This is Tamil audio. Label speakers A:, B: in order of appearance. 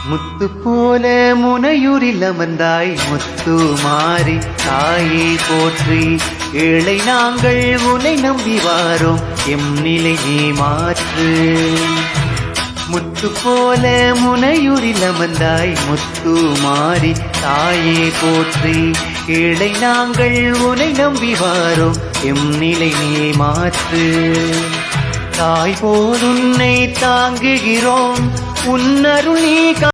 A: முத்து போல முனையூரில் அமர்ந்தாய் முத்து மாறி தாயை போற்றி ஏழை நாங்கள் உன்னை நம்பி வாரோம் எம் நிலை நீ மாற்று. முத்து போல முனையூரில் அமர்ந்தாய் முத்து மாறி தாயை போற்றி ஏழை நாங்கள் உன்னை நம்பி வாரோம் எம் நிலை நீ மாற்று. தாய் போல் உன்னை தாங்குகிறோம் உன்னருள் நீ